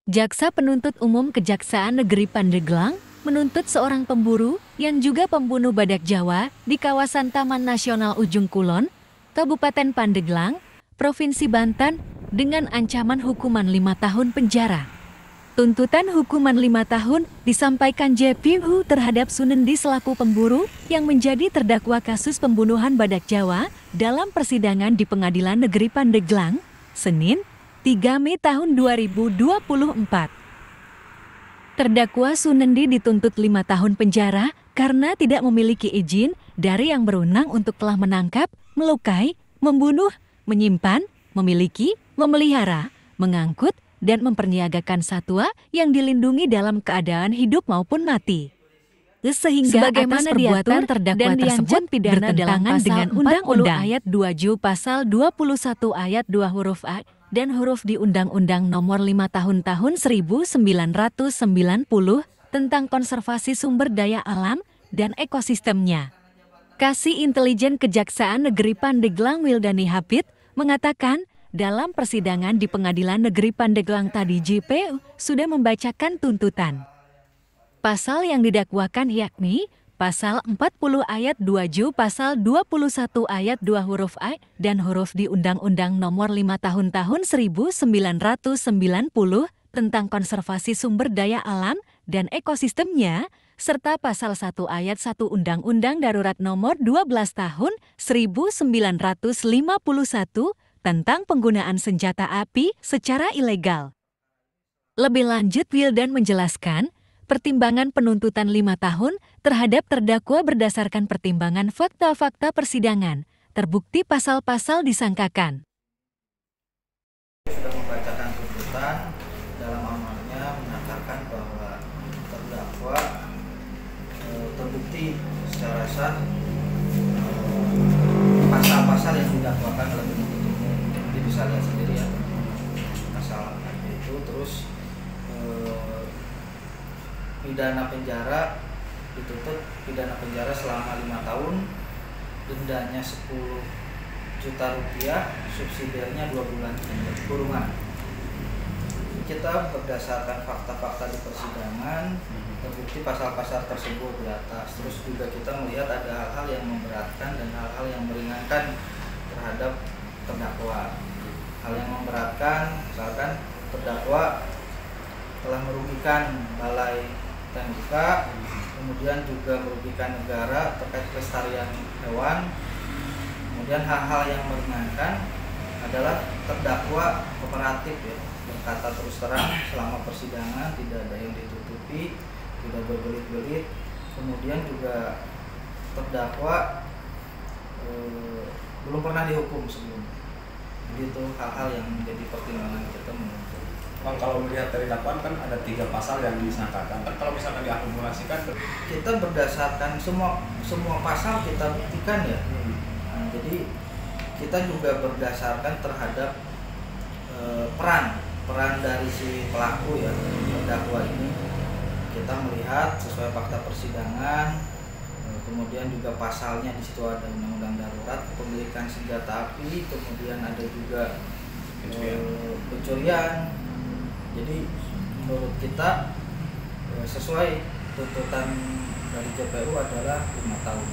Jaksa Penuntut Umum Kejaksaan Negeri Pandeglang menuntut seorang pemburu yang juga pembunuh badak Jawa di kawasan Taman Nasional Ujung Kulon, Kabupaten Pandeglang, Provinsi Banten dengan ancaman hukuman 5 tahun penjara. Tuntutan hukuman 5 tahun disampaikan JPU terhadap Sunendi selaku pemburu yang menjadi terdakwa kasus pembunuhan badak Jawa dalam persidangan di Pengadilan Negeri Pandeglang, Senin, 3 Mei tahun 2024. Terdakwa Sunendi dituntut 5 tahun penjara karena tidak memiliki izin dari yang berwenang untuk telah menangkap, melukai, membunuh, menyimpan, memiliki, memelihara, mengangkut, dan memperniagakan satwa yang dilindungi dalam keadaan hidup maupun mati. Sehingga atas perbuatan terdakwa tersebut bertentangan dengan Undang-Undang ayat 2 Ju pasal 21 ayat 2 huruf A dan huruf di Undang-Undang Nomor 5 Tahun 1990 tentang konservasi sumber daya alam dan ekosistemnya. Kasih Intelijen Kejaksaan Negeri Pandeglang Wildani Hafid mengatakan dalam persidangan di Pengadilan Negeri Pandeglang tadi JPU sudah membacakan tuntutan. Pasal yang didakwakan yakni Pasal 40 ayat 2 Ju Pasal 21 ayat 2 huruf A dan huruf di Undang-Undang Nomor 5 Tahun 1990 tentang konservasi sumber daya alam dan ekosistemnya, serta Pasal 1 ayat 1 Undang-Undang Darurat Nomor 12 Tahun 1951 tentang penggunaan senjata api secara ilegal. Lebih lanjut, Wildan menjelaskan, pertimbangan penuntutan 5 tahun terhadap terdakwa berdasarkan pertimbangan fakta-fakta persidangan, terbukti pasal-pasal disangkakan. Sudah membacakan tuntutan, dalam amalnya menyatakan bahwa terdakwa terbukti secara sah pasal-pasal yang didakwakan oleh penuntut umum. Jadi bisa lihat sendiri ya pasal itu. Terus pidana penjara dituntut pidana penjara selama 5 tahun, dendanya 10 juta rupiah, subsidiarnya 2 bulan kurungan. Kita berdasarkan fakta-fakta di persidangan terbukti pasal-pasal tersebut di atas. Terus juga kita melihat ada hal-hal yang memberatkan dan hal-hal yang meringankan terhadap terdakwa. Hal yang memberatkan misalkan terdakwa telah merugikan balai TMK, kemudian juga merugikan negara terkait pelestarian hewan. Kemudian hal-hal yang meringankan adalah terdakwa kooperatif ya, berkata terus terang selama persidangan, tidak ada yang ditutupi, tidak berbelit-belit. Kemudian juga terdakwa belum pernah dihukum sebelumnya. Jadi itu hal-hal yang menjadi pertimbangan kita menuntut. Bang, kalau melihat dari dakwaan kan ada 3 pasal yang disangkakan. Kan kalau misalkan diakumulasikan, kita berdasarkan semua pasal kita buktikan ya. Nah, jadi kita juga berdasarkan terhadap peran dari si pelaku ya, terdakwa ini. Kita melihat sesuai fakta persidangan, kemudian juga pasalnya di situ ada undang-undang darurat, pemilikan senjata api, kemudian ada juga pencurian. Jadi menurut kita sesuai tuntutan dari JPU adalah 5 tahun.